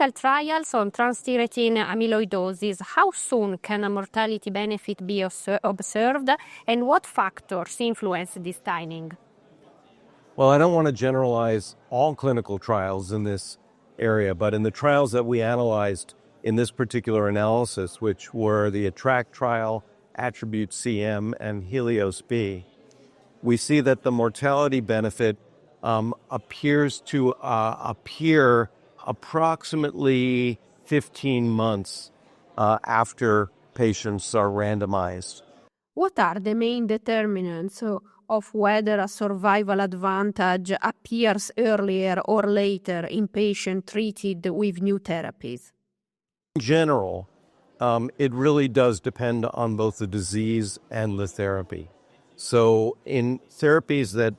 clinical trials on transthyretin amyloidosis, how soon can a mortality benefit be observed, and what factors influence this timing? Well, I don't want to generalize all clinical trials in this area, but in the trials that we analyzed in this particular analysis, which were the ATTRACT trial, ATTRibute-CM, and HELIOS-B, we see that the mortality benefit appears to appear approximately 15 months after patients are randomized. What are the main determinants of whether a survival advantage appears earlier or later in patients treated with new therapies? In general, it really does depend on both the disease and the therapy. So in therapies that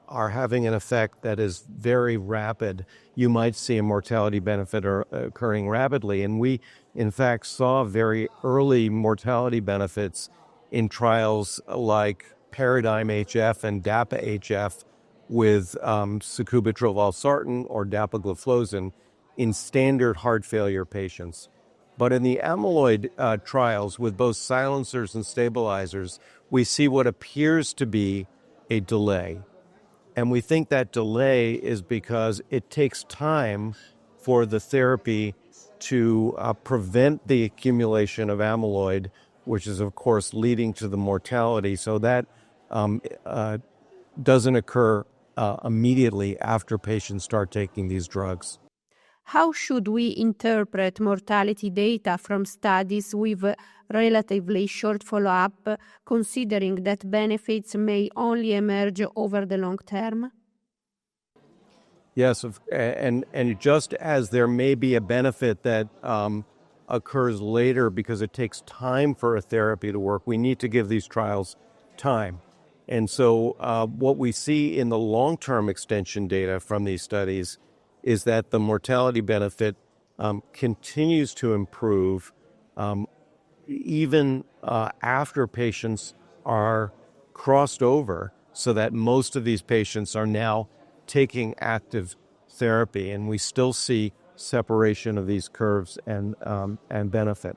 are having an effect that is very rapid, you might see a mortality benefit occurring rapidly. And we, in fact, saw very early mortality benefits in trials like PARADIGM-HF and DAPA-HF with sacubitril/valsartan or dapagliflozin in standard heart failure patients. But in the amyloid trials with both silencers and stabilizers, we see what appears to be a delay. And we think that delay is because it takes time for the therapy to prevent the accumulation of amyloid, which is, of course, leading to the mortality. So that doesn't occur immediately after patients start taking these drugs. How should we interpret mortality data from studies with relatively short follow-up, considering that benefits may only emerge over the long term? Yes, and just as there may be a benefit that occurs later because it takes time for a therapy to work, we need to give these trials time. And so what we see in the long-term extension data from these studies is that the mortality benefit continues to improve even after patients are crossed over, so that most of these patients are now taking active therapy, and we still see separation of these curves and benefit.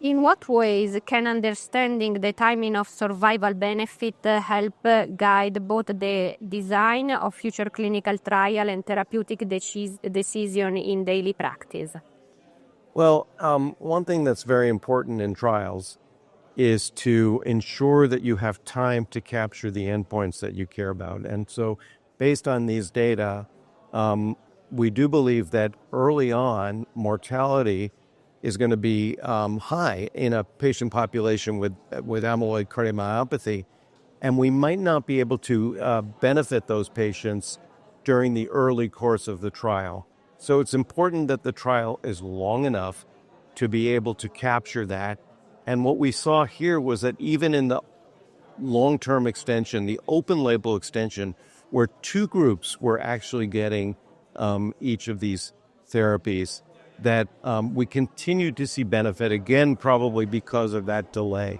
In what ways can understanding the timing of survival benefit help guide both the design of future clinical trial and therapeutic decision in daily practice? Well, one thing that's very important in trials is to ensure that you have time to capture the endpoints that you care about. And so based on these data, we do believe that early on mortality is going to be high in a patient population with amyloid cardiomyopathy, and we might not be able to benefit those patients during the early course of the trial. So it's important that the trial is long enough to be able to capture that. And what we saw here was that even in the long-term extension, the open label extension, where two groups were actually getting each of these therapies, that we continue to see benefit, again, probably because of that delay.